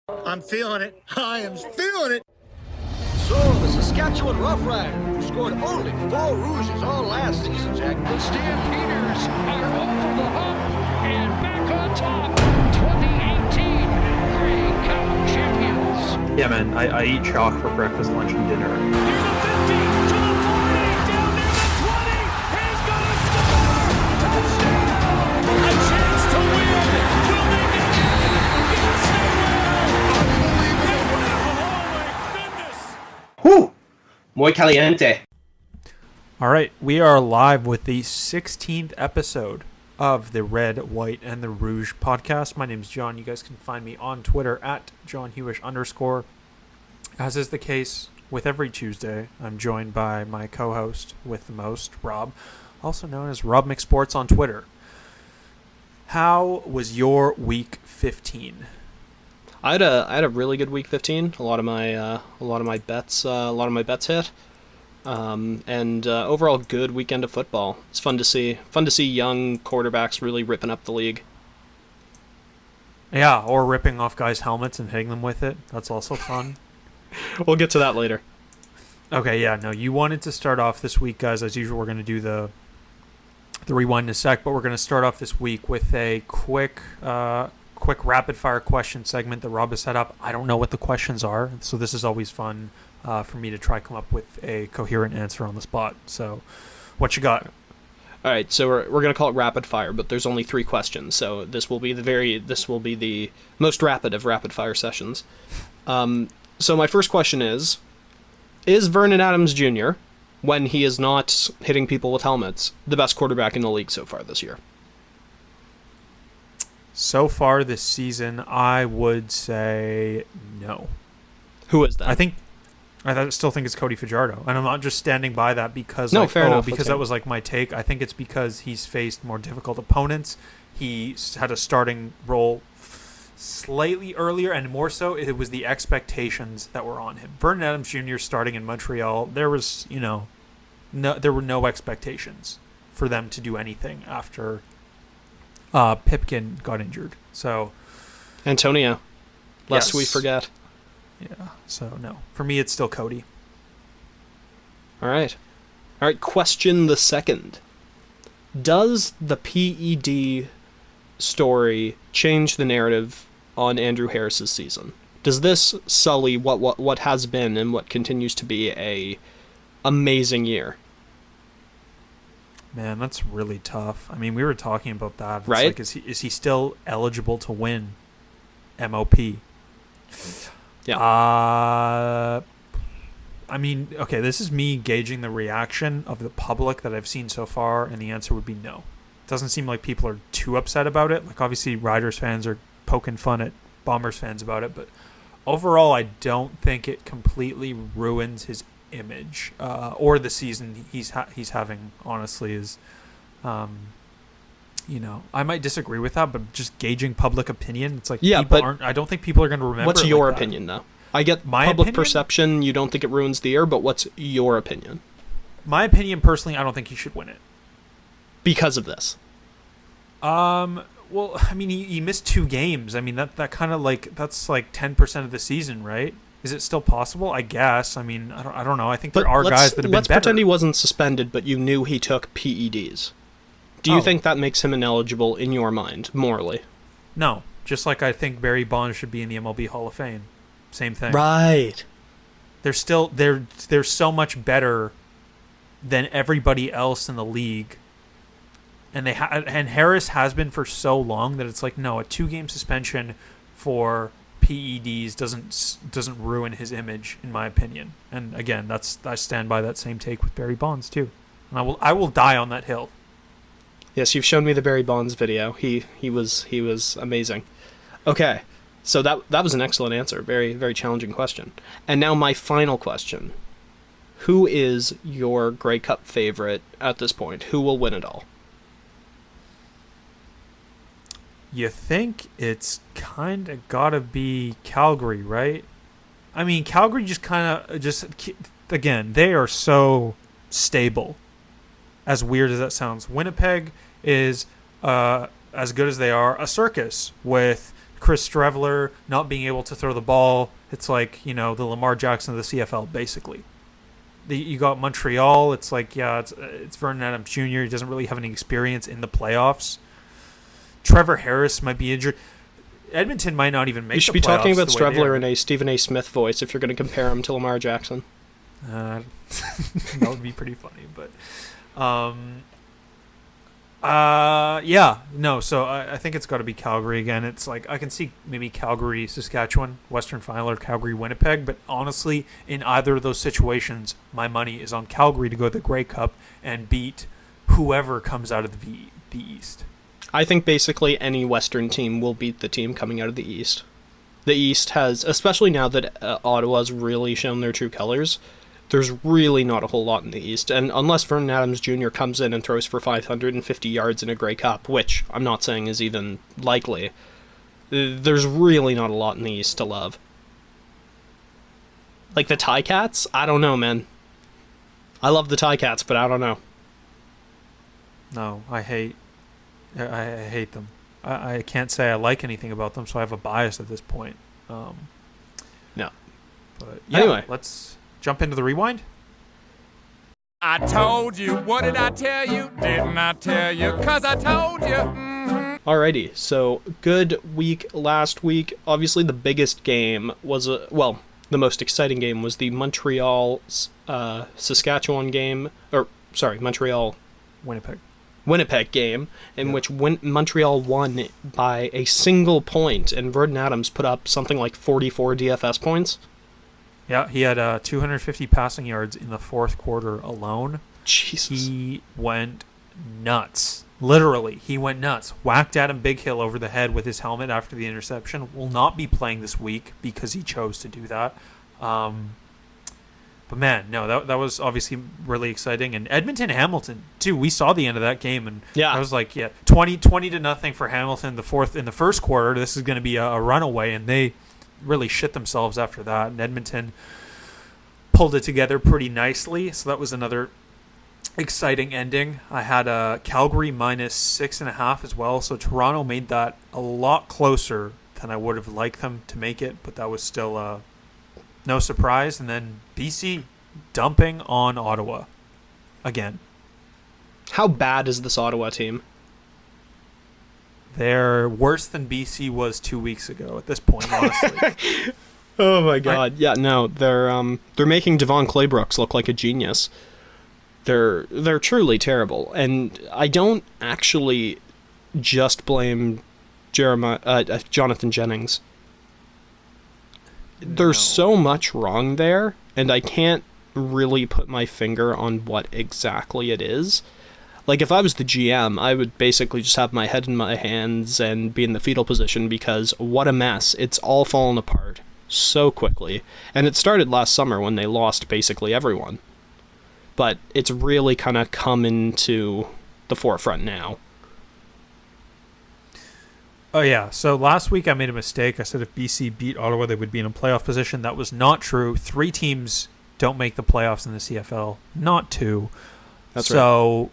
I'm feeling it. I am feeling it. So, the Saskatchewan Roughriders, who scored only 4 Rouges all last season, Jack. The Stampeders are over the hump and back on top. 2018 Grey Cup champions. Yeah, man, I eat chalk for breakfast, lunch, and dinner. Here's a 50 to the 40, down near the 20. He's going to score! Touchdown! A chance to win! Will they get it? Yes, they will! Unbelievable! Holy goodness! Whew! Muy caliente. All right, we are live with the 16th episode of the Red, White, and the Rouge podcast. My name is John. You guys can find me on Twitter at JohnHewish_. As is the case with every Tuesday, I'm joined by my co-host with the most, Rob, also known as Rob McSports on Twitter. How was your week 15? I had a really good week 15. A lot of my bets hit. And overall good weekend of football. It's fun to see young quarterbacks really ripping up the league. Yeah, or ripping off guys' helmets and hitting them with it. That's also fun. We'll get to that later. Okay, yeah, no, you wanted to start off this week, guys. As usual, we're going to do the rewind in a sec, but we're going to start off this week with a quick rapid-fire question segment that Rob has set up. I don't know what the questions are, so this is always fun for me to try come up with a coherent answer on the spot. So, what you got? All right, so we're going to call it rapid fire, but there's only 3 questions, so this will be the most rapid of rapid fire sessions. So my first question is Vernon Adams Jr., when he is not hitting people with helmets, the best quarterback in the league so far this year? So far this season, I would say no. Who is that? I still think it's Cody Fajardo, and I'm not just standing by that because fair enough. Because that was like my take. I think it's because he's faced more difficult opponents. He had a starting role slightly earlier, and more so, it was the expectations that were on him. Vernon Adams Jr. starting in Montreal, there was there were no expectations for them to do anything after Pipkin got injured. So Antonio, lest yes. we forget. Yeah, so no. For me, it's still Cody. All right. Question the second. Does the PED story change the narrative on Andrew Harris's season? Does this sully what has been and what continues to be a amazing year? Man, that's really tough. I mean, we were talking about that. It's right? Like, is he still eligible to win MOP? Yeah. I mean, okay, this is me gauging the reaction of the public that I've seen so far, and the answer would be no. It doesn't seem like people are too upset about it. Like, obviously, Riders fans are poking fun at Bombers fans about it, but overall, I don't think it completely ruins his image or the season he's having. Honestly, is I might disagree with that, but just gauging public opinion, it's like I don't think people are going to remember. What's your opinion, though? I get my public opinion? perception. You don't think it ruins the year, but what's your opinion? My opinion, personally, I don't think he should win it because of this. Well, I mean, he missed 2 games. I mean, that kind of that's like 10% of the season, right? Is it still possible? I guess. I mean, I don't know. I think there are guys that have been better. Let's pretend he wasn't suspended, but you knew he took PEDs. Do you think that makes him ineligible in your mind, morally? No. Just like I think Barry Bonds should be in the MLB Hall of Fame. Same thing. Right. They're so much better than everybody else in the league. And and Harris has been for so long that it's like, no, a 2-game suspension for PEDs doesn't ruin his image, in my opinion. And again, I stand by that same take with Barry Bonds too. And I will die on that hill. Yes, you've shown me the Barry Bonds video. He was amazing. Okay, so that was an excellent answer. Very, very challenging question. And now my final question. Who is your Grey Cup favorite at this point? Who will win it all? You think it's kind of got to be Calgary, right? I mean, Calgary again, they are so stable. As weird as that sounds. Winnipeg is as good as they are, a circus with Chris Streveler not being able to throw the ball. It's like, the Lamar Jackson of the CFL, basically. You got Montreal. It's like, it's Vernon Adams Jr. He doesn't really have any experience in the playoffs. Trevor Harris might be injured. Edmonton might not even make the playoffs. You should be talking about Streveler in a Stephen A. Smith voice if you're going to compare him to Lamar Jackson. That would be pretty funny, but so I think it's got to be Calgary again. It's like I can see maybe Calgary, Saskatchewan, Western Final, or Calgary, Winnipeg, but honestly, in either of those situations, my money is on Calgary to go to the Grey Cup and beat whoever comes out of the East. I think basically any Western team will beat the team coming out of the East. The East has, especially now that Ottawa's really shown their true colors, there's really not a whole lot in the East. And unless Vernon Adams Jr. comes in and throws for 550 yards in a Grey Cup, which I'm not saying is even likely, there's really not a lot in the East to love. Like the Ticats? I don't know, man. I love the Ticats, but I don't know. No, I hate them. I can't say I like anything about them, so I have a bias at this point. No. But anyway, let's jump into the rewind. I told you. What did I tell you? Didn't I tell you? 'Cause I told you. Mm-hmm. Alrighty, so good week last week. Obviously, the biggest game was, the most exciting game was the Montreal Saskatchewan game, Montreal Winnipeg game, in which Montreal won by a single point, and Vernon Adams put up something like 44 DFS points. Yeah, he had 250 passing yards in the fourth quarter alone. Jesus. He went nuts. Literally, he went nuts. Whacked Adam Bighill over the head with his helmet after the interception. Will not be playing this week because he chose to do that. But man, no, that was obviously really exciting. And Edmonton Hamilton too. We saw the end of that game, and I was like, 20-0 for Hamilton. In the first quarter. This is going to be a runaway, and they really shit themselves after that. And Edmonton pulled it together pretty nicely. So that was another exciting ending. I had Calgary -6.5 as well. So Toronto made that a lot closer than I would have liked them to make it, but that was still no surprise. And then BC dumping on Ottawa again. How bad is this Ottawa team? They're worse than BC was 2 weeks ago at this point, honestly. Oh my god. They're making Devon Claybrooks look like a genius. They're truly terrible. And I don't actually just blame Jonathan Jennings. There's so much wrong there, and I can't really put my finger on what exactly it is. Like, if I was the GM, I would basically just have my head in my hands and be in the fetal position, because what a mess. It's all fallen apart so quickly. And it started last summer when they lost basically everyone. But it's really kind of come into the forefront now. Oh, yeah. So last week I made a mistake. I said if BC beat Ottawa, they would be in a playoff position. That was not true. 3 teams don't make the playoffs in the CFL. Not 2. That's right. So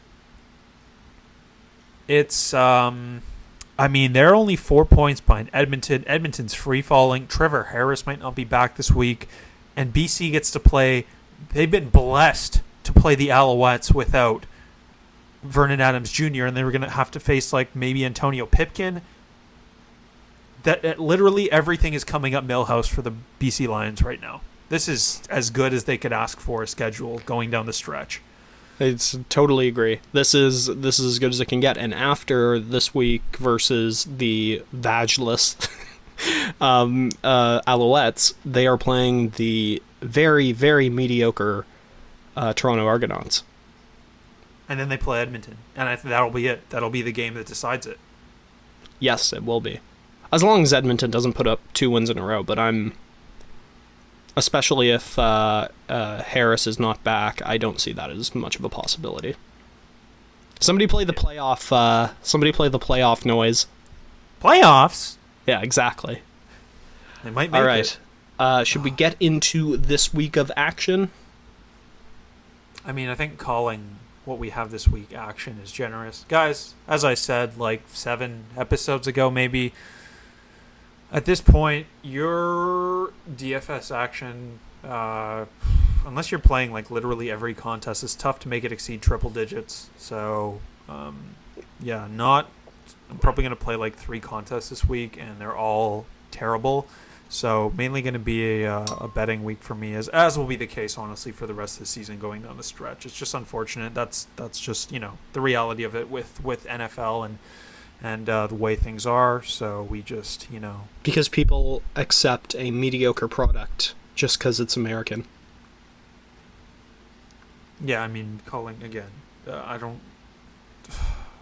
it's, they're only 4 points behind Edmonton. Edmonton's free-falling. Trevor Harris might not be back this week. And BC gets to play. They've been blessed to play the Alouettes without Vernon Adams Jr., and they were going to have to face, maybe Antonio Pipkin. That literally everything is coming up Millhouse for the BC Lions right now. This is as good as they could ask for a schedule going down the stretch. It's totally agree. This is as good as it can get. And after this week versus the vageless Alouettes, they are playing the very, very mediocre Toronto Argonauts. And then they play Edmonton. And I think that'll be it. That'll be the game that decides it. Yes, it will be. As long as Edmonton doesn't put up 2 wins in a row, but especially if Harris is not back, I don't see that as much of a possibility. Somebody play the playoff noise. Playoffs? Yeah, exactly. They might make it. All right. Should we get into this week of action? I think calling what we have this week action is generous. Guys, as I said 7 episodes ago maybe, At this point, your DFS action, unless you're playing like literally every contest, is tough to make it exceed triple digits. So, yeah, I'm probably going to play like 3 contests this week, and they're all terrible. So mainly going to be a betting week for me, as will be the case, honestly, for the rest of the season going down the stretch. It's just unfortunate. That's just, the reality of it with NFL and the way things are. So we just, Because people accept a mediocre product just because it's American. Yeah, I mean, calling again. I don't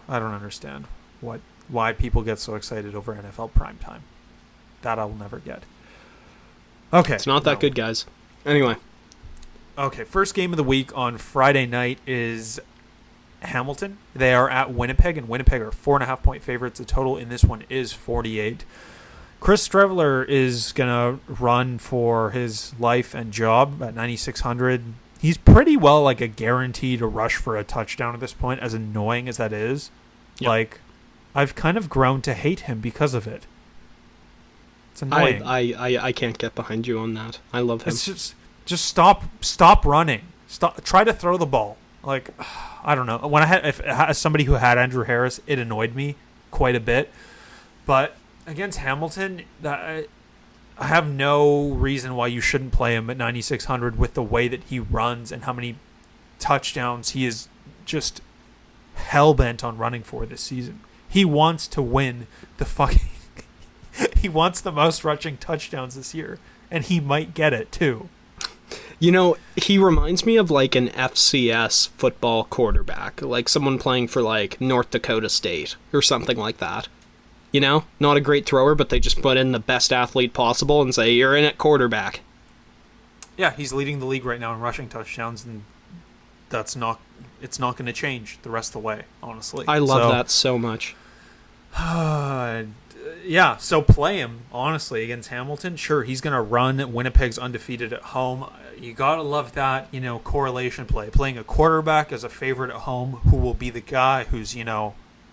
understand why people get so excited over NFL primetime. That I will never get. Okay. It's not that good, guys. Anyway. Okay, first game of the week on Friday night is Hamilton. They are at Winnipeg, and Winnipeg are 4.5-point favorites. The total in this one is 48. Chris Streveler is going to run for his life and job at 9,600. He's pretty well like a guaranteed to rush for a touchdown at this point, as annoying as that is. Yep. Like, I've kind of grown to hate him because of it. It's annoying. I can't get behind you on that. I love him. It's just stop running. Try to throw the ball. Like, I don't know. When as somebody who had Andrew Harris, it annoyed me quite a bit. But against Hamilton, I have no reason why you shouldn't play him at 9,600 with the way that he runs and how many touchdowns he is just hell-bent on running for this season. He wants to win the fucking... He wants the most rushing touchdowns this year, and he might get it too. He reminds me of like an FCS football quarterback, like someone playing for like North Dakota State or something like that. Not a great thrower, but they just put in the best athlete possible and say, you're in at quarterback. Yeah, he's leading the league right now in rushing touchdowns, and it's not going to change the rest of the way, honestly. I love that so much. Yeah, so play him, honestly, against Hamilton. Sure, he's going to run. Winnipeg's undefeated at home. You got to love that, correlation play. Playing a quarterback as a favorite at home who will be the guy who's,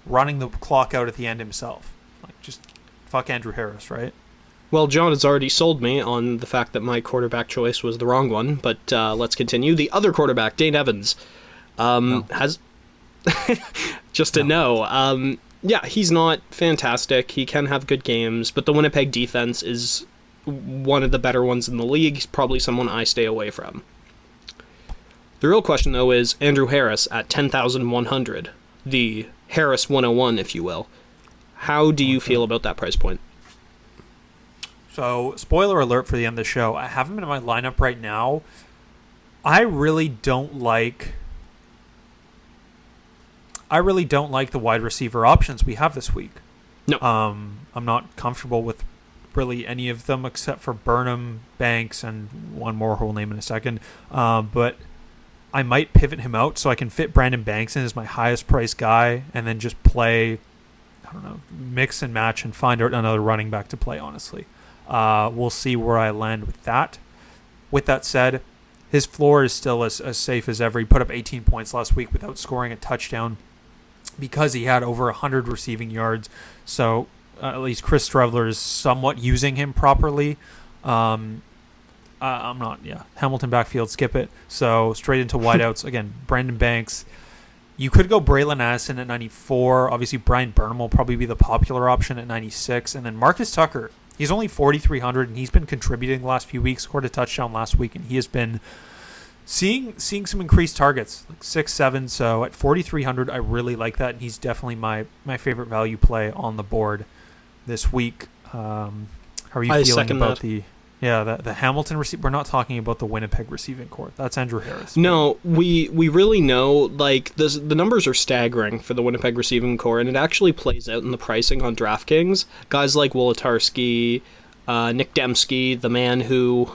running the clock out at the end himself. Like, just fuck Andrew Harris, right? Well, John has already sold me on the fact that my quarterback choice was the wrong one, but let's continue. The other quarterback, Dane Evans, has... just to know... Yeah, he's not fantastic. He can have good games, but the Winnipeg defense is one of the better ones in the league. He's probably someone I stay away from. The real question, though, is Andrew Harris at 10,100, the Harris 101, if you will. How do you feel about that price point? So, spoiler alert for the end of the show. I have him in my lineup right now. I really don't like the wide receiver options we have this week. No. I'm not comfortable with really any of them except for Burnham, Banks, and one more who we'll name in a second. But I might pivot him out so I can fit Brandon Banks in as my highest price guy and then just play, mix and match and find out another running back to play, honestly. We'll see where I land with that. With that said, his floor is still as safe as ever. He put up 18 points last week without scoring a touchdown, because he had over 100 receiving yards. So at least Chris Streveler is somewhat using him properly. Hamilton backfield, skip it. So straight into wideouts. Again, Brandon Banks. You could go Braylon Addison at 94. Obviously, Brian Burnham will probably be the popular option at 96. And then Marcus Tucker. He's only 4,300, and he's been contributing the last few weeks. Scored a touchdown last week, and he has been seeing some increased targets, like 6, 7. So at 4,300, I really like that, and he's definitely my favorite value play on the board this week. How are you feeling about the Hamilton receiver? We're not talking about the Winnipeg receiving core. That's Andrew Harris. No, we really know, like, the numbers are staggering for the Winnipeg receiving core, and it actually plays out in the pricing on DraftKings. Guys like Wolodarski, Nick Dembski, the man who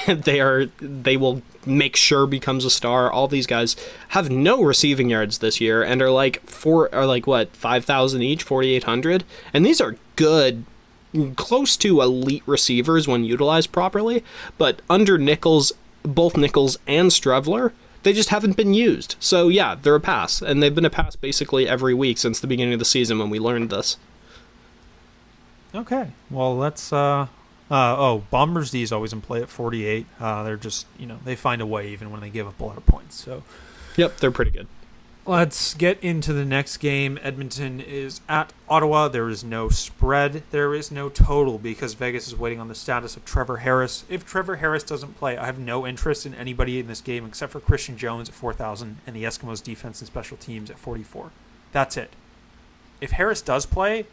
they will make sure becomes a star. All these guys have no receiving yards this year and are like 5,000 each, 4,800, and these are good, close to elite receivers when utilized properly. But under both Nichols and Streveler, they just haven't been used. So yeah, they're a pass, and they've been a pass basically every week since the beginning of the season when we learned this. Okay. Well, let's. Bombers D is always in play at 48. They're just, they find a way even when they give up a lot of points. So, Yep, they're pretty good. let's get into the next game. Edmonton is at Ottawa. There is no spread. There is no total because Vegas is waiting on the status of Trevor Harris. If Trevor Harris doesn't play, I have no interest in anybody in this game except for Christian Jones at 4,000 and the Eskimos defense and special teams at 44. That's it. If Harris does play,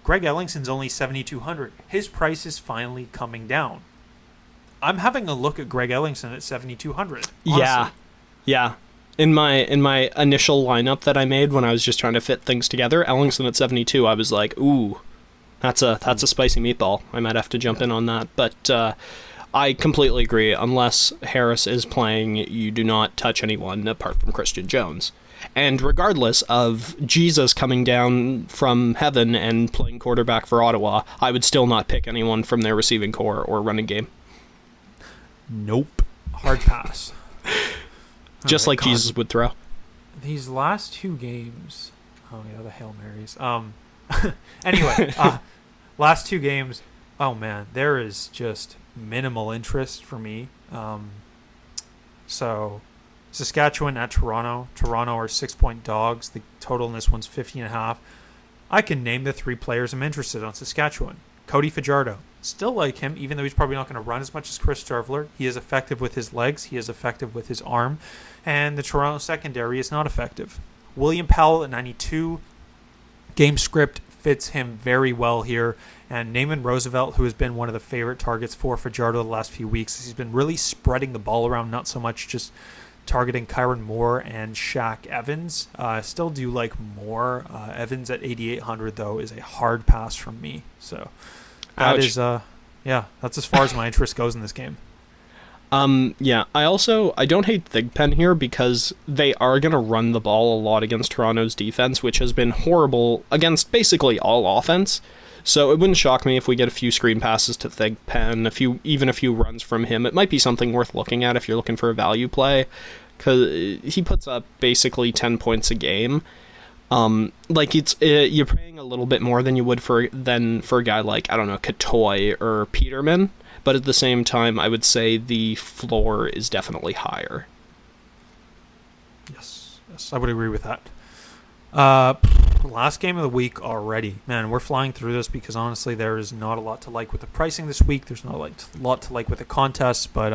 Greg Ellingson's only 7,200. His price is finally coming down. I'm having a look at Greg Ellingson at 7,200. Yeah. In my initial lineup that I made when I was just trying to fit things together, Ellingson at 72, I was like, ooh, that's a spicy meatball. I might have to jump in on that. But I completely agree. Unless Harris is playing, you do not touch anyone apart from Christian Jones. And regardless of Jesus coming down from heaven and playing quarterback for Ottawa, I would still not pick anyone from their receiving core or running game. Nope. Hard pass. Just like Jesus would throw. These last two games. Oh, yeah, the Hail Marys. Anyway, last two games. Oh, man, there is just minimal interest for me. So, Saskatchewan at Toronto. Toronto are 6-point dogs. The total in this one's 50.5. I can name the three players I'm interested on Saskatchewan. Cody Fajardo. Still like him, even though he's probably not going to run as much as Chris Streveler. He is effective with his legs. He is effective with his arm. And the Toronto secondary is not effective. William Powell at 92. Game script fits him very well here. And Naaman Roosevelt, who has been one of the favorite targets for Fajardo the last few weeks, he's been really spreading the ball around, not so much just targeting Kyron Moore and Shaq Evans. I still do like Moore. Evans at 8,800, though, is a hard pass from me. So that Ouch. is, that's as far as my interest goes in this game. Yeah, I don't hate Thigpen here because they are going to run the ball a lot against Toronto's defense, which has been horrible against basically all offense. So it wouldn't shock me if we get a few screen passes to Thigpen, even a few runs from him. It might be something worth looking at if you're looking for a value play, because he puts up basically 10 points a game. You're paying a little bit more than you would for a guy like, I don't know, Katoy or Peterman, but at the same time, I would say the floor is definitely higher. Yes, I would agree with that. Last game of the week already. Man, we're flying through this because honestly there is not a lot to like with the pricing this week. There's not a lot to like with the contests, but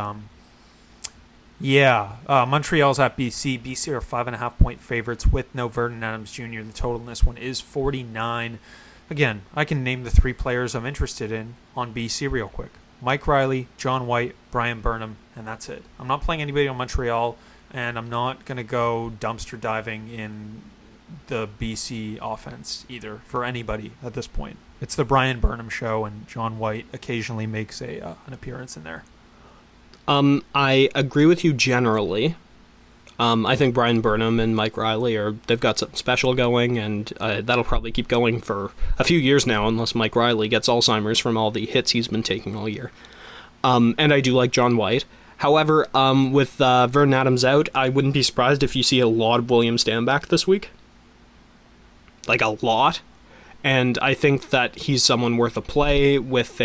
Montreal's at BC. BC are 5.5-point favorites with no Vernon Adams Jr. The total in this one is 49. Again, I can name the three players I'm interested in on BC real quick. Mike Riley, John White, Brian Burnham, and that's it. I'm not playing anybody on Montreal, and I'm not going to go dumpster diving in the BC offense either for anybody at this point. It's the Brian Burnham show, and John White occasionally makes an appearance in there. I agree with you generally. I think Brian Burnham and Mike Riley they've got something special going, and that'll probably keep going for a few years now, unless Mike Riley gets Alzheimer's from all the hits he's been taking all year. And I do like John White. However, with Vernon Adams out, I wouldn't be surprised if you see a lot of William Stanback this week. Like a lot. And I think that he's someone worth a play with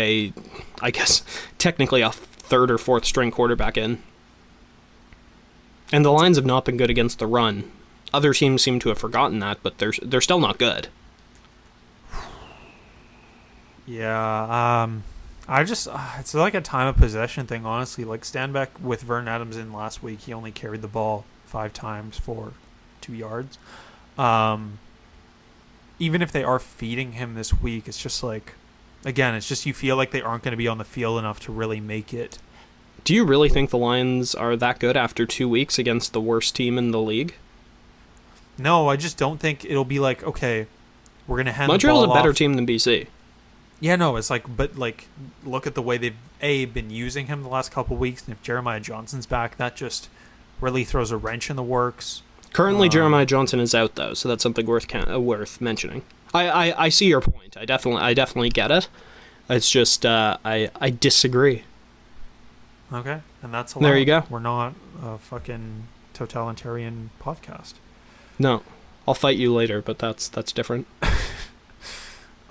technically a third or fourth string quarterback in. And the lines have not been good against the run. Other teams seem to have forgotten that, but they're still not good. Yeah, it's like a time of possession thing, honestly. Like Stanback with Vernon Adams in last week, he only carried the ball 5 times for 2 yards. Even if they are feeding him this week, it's just like, again, it's just you feel like they aren't going to be on the field enough to really make it. Do you really think the Lions are that good after 2 weeks against the worst team in the league? No, I just don't think it'll be like, okay, we're going to hand Montreal's the ball a better off. team than BC. Yeah, no, it's like, but like, look at the way they've been using him the last couple of weeks, and if Jeremiah Johnson's back, that just really throws a wrench in the works. Currently, Jeremiah Johnson is out though, so that's something worth mentioning. I see your point. I definitely get it. It's just I disagree. Okay, and that's allowed. There you go. We're not a fucking totalitarian podcast. No, I'll fight you later, but that's different.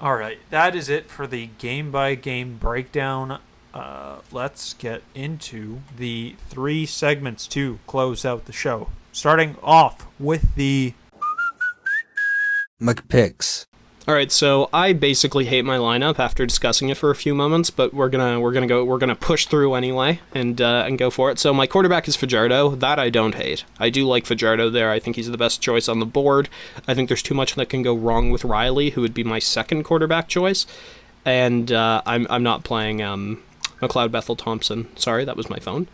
All right, that is it for the game-by-game breakdown. Let's get into the 3 segments to close out the show. Starting off with the McPicks. All right, so I basically hate my lineup after discussing it for a few moments, but we're gonna push through anyway and go for it. So my quarterback is Fajardo. That I don't hate. I do like Fajardo there. I think he's the best choice on the board. I think there's too much that can go wrong with Riley, who would be my second quarterback choice, and I'm not playing McLeod Bethel Thompson. Sorry, that was my phone.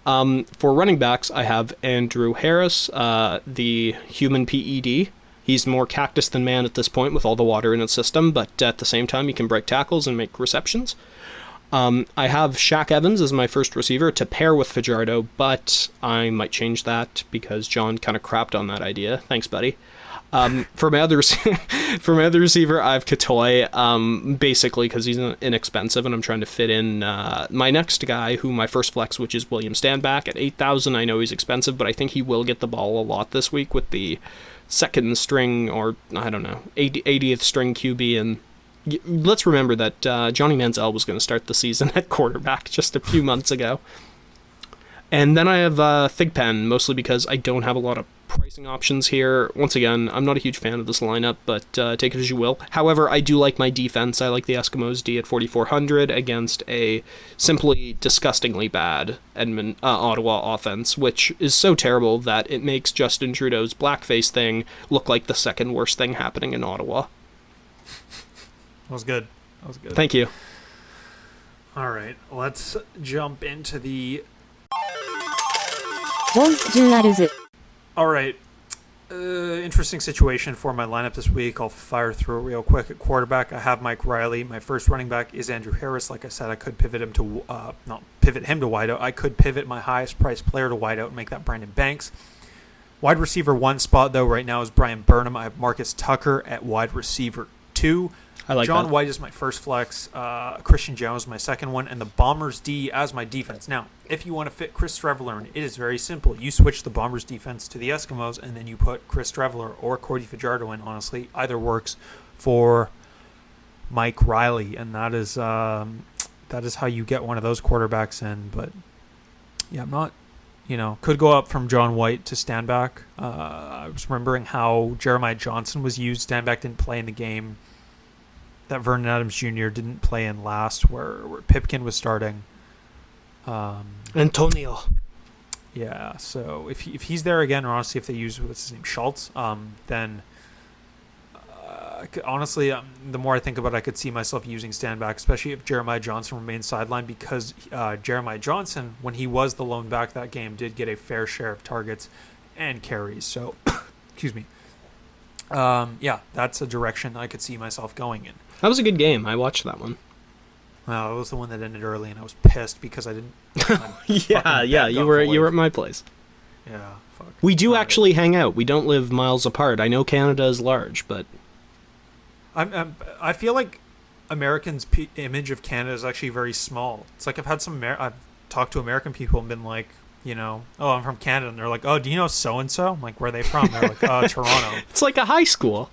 For running backs, I have Andrew Harris, the human PED. He's more cactus than man at this point with all the water in his system, but at the same time, he can break tackles and make receptions. I have Shaq Evans as my first receiver to pair with Fajardo, but I might change that because John kind of crapped on that idea. Thanks, buddy. For my other receiver, I have Katoy, basically because he's inexpensive, and I'm trying to fit in my next guy, who my first flex, which is William Stanback at 8,000. I know he's expensive, but I think he will get the ball a lot this week with the second string, or I don't know, 80th string QB. And let's remember that Johnny Manziel was going to start the season at quarterback just a few months ago. And then I have Thigpen, mostly because I don't have a lot of pricing options here. Once again, I'm not a huge fan of this lineup, but take it as you will. However, I do like my defense. I like the Eskimos D at 4,400 against a simply disgustingly bad Ottawa offense, which is so terrible that it makes Justin Trudeau's blackface thing look like the second worst thing happening in Ottawa. That was good. Thank you. All right, let's jump into the... All right. Interesting situation for my lineup this week. I'll fire through it real quick. At quarterback, I have Mike Riley. My first running back is Andrew Harris. Like I said, I could pivot him to not pivot him to wideout. I could pivot my highest priced player to wideout and make that Brandon Banks. Wide receiver 1 spot though right now is Brian Burnham. I have Marcus Tucker at wide receiver 2. I like John that. White is my first flex. Christian Jones my second one, and the Bombers D as my defense. Now, if you want to fit Chris Streveler in, it is very simple. You switch the Bombers defense to the Eskimos, and then you put Chris Streveler or Cordy Fajardo in. Honestly, either works for Mike Riley, and that is how you get one of those quarterbacks in. But yeah, I'm not. Could go up from John White to Stanback. I was remembering how Jeremiah Johnson was used. Stanback didn't play in the game that Vernon Adams Jr. didn't play in last, where Pipkin was starting. Antonio. Yeah, so if he's there again, or honestly if they use, what's his name, Schultz, then honestly, the more I think about it, I could see myself using Stanback, especially if Jeremiah Johnson remains sidelined, because Jeremiah Johnson, when he was the lone back that game, did get a fair share of targets and carries. So, excuse me. Yeah, that's a direction I could see myself going in. That was a good game. I watched that one. Well, it was the one that ended early, and I was pissed because I didn't. Yeah, you were at my place. Yeah, fuck. We do actually hang out. We don't live miles apart. I know Canada is large, but I feel like Americans' image of Canada is actually very small. It's like I've talked to American people and been like, oh, I'm from Canada, and they're like, oh, do you know so and so? I'm like, where are they from? They're like, Toronto. It's like a high school.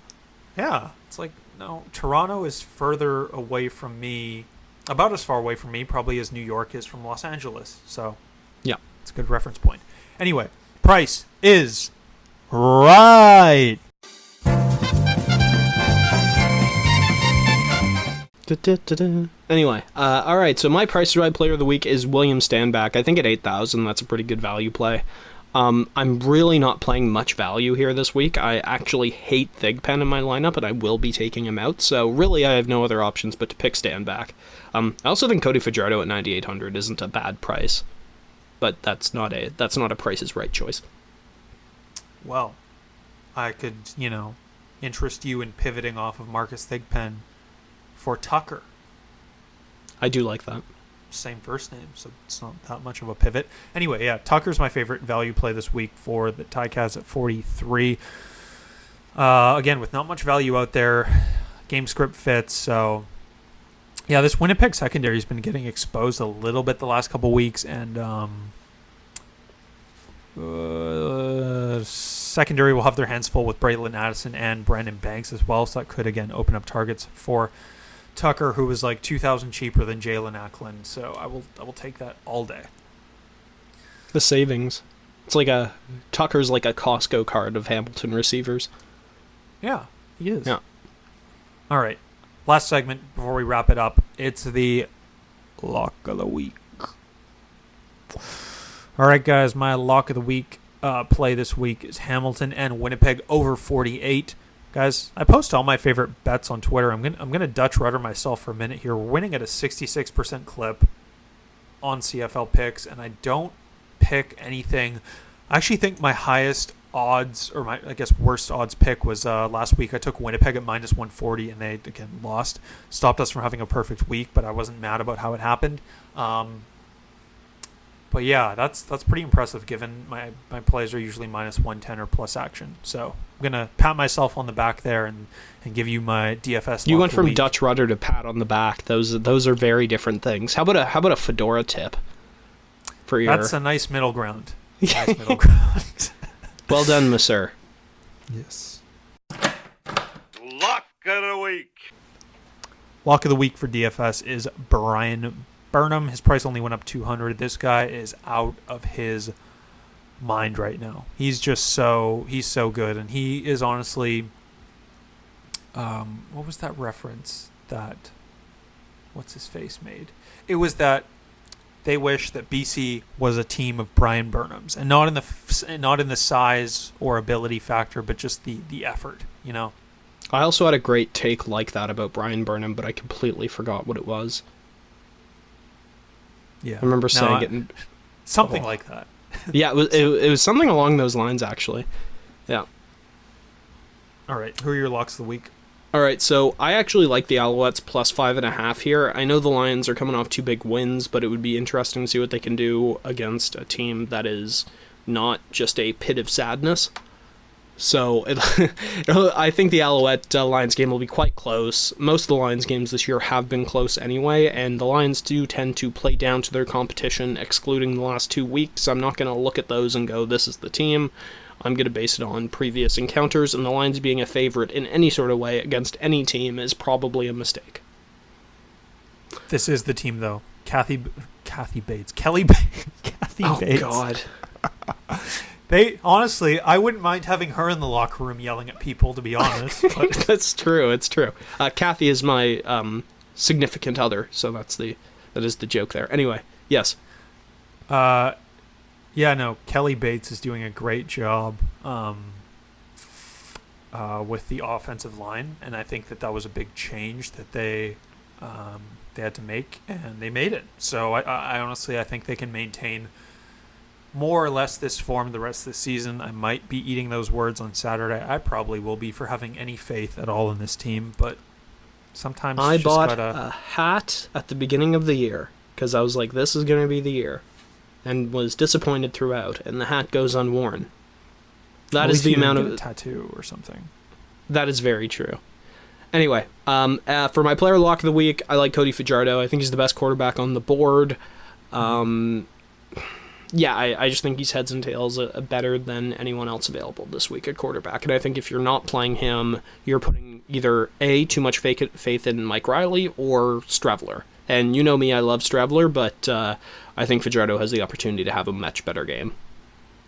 Yeah, it's like, no, Toronto is further away from me, about as far away from me probably as New York is from Los Angeles. So yeah, it's a good reference point. Anyway, price is right. Anyway, all right, so my price right player of the week is William Stanback. I think at 8,000, that's a pretty good value play. I'm really not playing much value here this week. I actually hate Thigpen in my lineup, and I will be taking him out. So really, I have no other options but to pick Stanback. I also think Cody Fajardo at 9,800 isn't a bad price, but that's not a Price is Right choice. Well, I could, interest you in pivoting off of Marcus Thigpen for Tucker. I do like that. Same first name, so it's not that much of a pivot. Anyway, yeah, Tucker's my favorite value play this week for the Ticats at 43. Again, with not much value out there, game script fits, so yeah, this Winnipeg secondary has been getting exposed a little bit the last couple weeks, and secondary will have their hands full with Braylon Addison and Brandon Banks as well, so that could, again, open up targets for Tucker, who was like $2,000 cheaper than Jalen Ackland. So I will take that all day. The savings. It's Tucker's like a Costco card of Hamilton receivers. Yeah, he is. Yeah. All right. Last segment before we wrap it up. It's the Lock of the Week. All right, guys. My Lock of the Week play this week is Hamilton and Winnipeg over 48. Guys, I post all my favorite bets on Twitter. I'm gonna Dutch rudder myself for a minute here. We're winning at a 66% clip on CFL picks, and I don't pick anything. I actually think my highest odds, or my, I guess, worst odds pick was last week. I took Winnipeg at minus 140, and they, again, lost. Stopped us from having a perfect week, but I wasn't mad about how it happened. But yeah, that's pretty impressive given my plays are usually minus 110 or plus action. So I'm going to pat myself on the back there and give you my DFS. You went from Dutch rudder to pat on the back. Those are very different things. How about a fedora tip? That's a nice middle ground. Nice middle ground. Well done, monsieur. Yes. Lock of the week. Lock of the week for DFS is Brian Burnham. His price only went up $200. This guy is out of his mind right now. He's so good, and he is honestly. What was that reference that? What's his face made? It was that they wish that BC was a team of Brian Burnhams, and not in the size or ability factor, but just the effort. You know. I also had a great take like that about Brian Burnham, but I completely forgot what it was. Yeah, I remember saying it. Something like that. Yeah, it was something along those lines, actually. Yeah. All right, who are your locks of the week? All right, so I actually like the Alouettes plus 5.5 here. I know the Lions are coming off 2 big wins, but it would be interesting to see what they can do against a team that is not just a pit of sadness. So I think the Alouette Lions game will be quite close. Most of the Lions games this year have been close anyway, and the Lions do tend to play down to their competition, excluding the last 2 weeks. I'm not going to look at those and go, this is the team. I'm going to base it on previous encounters, and the Lions being a favorite in any sort of way against any team is probably a mistake. This is the team, though. Kelly Bates. Kathy Bates. Oh, God. Honestly, I wouldn't mind having her in the locker room yelling at people, to be honest. But. That's true. It's true. Kathy is my significant other, so that is the joke there. Anyway, yes. Yeah, no, Kelly Bates is doing a great job with the offensive line, and I think that was a big change that they had to make, and they made it. So I honestly, I think they can maintain more or less this form the rest of the season. I might be eating those words on Saturday. I probably will be for having any faith at all in this team, but sometimes I bought a hat at the beginning of the year because I was like, this is going to be the year, and was disappointed throughout, and the hat goes unworn. That is the amount of a tattoo or something. That is very true. Anyway, for my player lock of the week, I like Cody Fajardo. I think he's the best quarterback on the board. Yeah, I just think he's heads and tails better than anyone else available this week at quarterback. And I think if you're not playing him, you're putting either A, too much faith in Mike Riley, or Streveler. And you know me, I love Streveler, but I think Fajardo has the opportunity to have a much better game.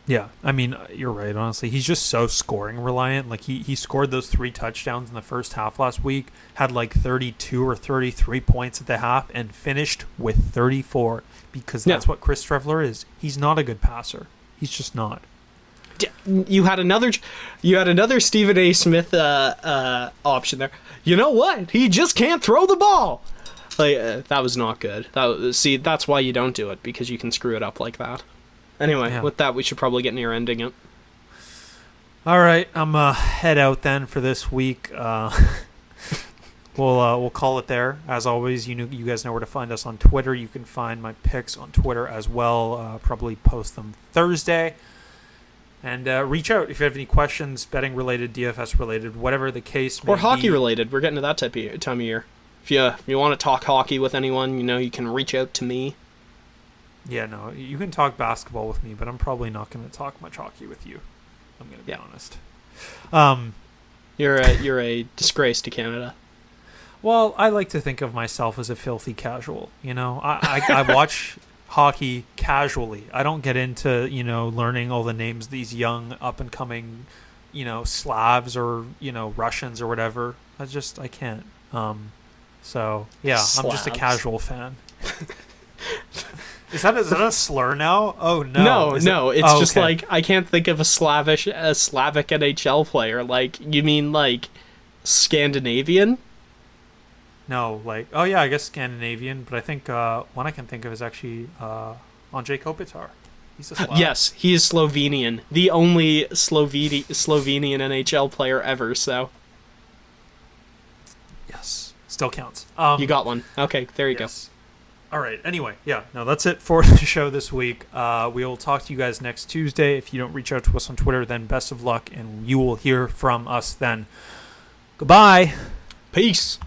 Yeah, I mean, you're right, honestly. He's just so scoring reliant. Like, he scored those 3 touchdowns in the first half last week, had like 32 or 33 points at the half, and finished with 34 because that's what Chris Streveler is. He's not a good passer. He's just not. You had another Stephen A. Smith option there. You know what? He just can't throw the ball. Like that was not good. That's why you don't do it, because you can screw it up like that. Anyway, with that, we should probably get near ending it. All right, I'm head out then for this week. We'll call it there. As always, you guys know where to find us on Twitter. You can find my picks on Twitter as well. Probably post them Thursday. And reach out if you have any questions, betting related, DFS related, whatever the case may be. Or hockey related. We're getting to that time of year. If you want to talk hockey with anyone, you can reach out to me. Yeah, no, you can talk basketball with me, but I'm probably not going to talk much hockey with you. I'm gonna be Yeah. honest. You're a disgrace to Canada. Well, I like to think of myself as a filthy casual. You know, I watch hockey casually. I don't get into, you know, learning all the names of these young up and coming, you know, Slavs or, you know, Russians or whatever. I can't. So yeah, I'm just a Slavs. casual fan. Is that a slur now? Oh no. No, it's Oh, just okay. like I can't think of a Slavic NHL player. Like, you mean like Scandinavian? No, like, oh yeah, I guess Scandinavian, but I think one I can think of is actually Andrej Kopitar. He's a Slav. Yes, he is Slovenian. The only Slovenian NHL player ever, so Yes. Still counts. you got one. Okay, there you yes. All right. Anyway, yeah. No, that's it for the show this week. We will talk to you guys next Tuesday. If you don't reach out to us on Twitter, then best of luck, and you will hear from us then. Goodbye. go. Peace.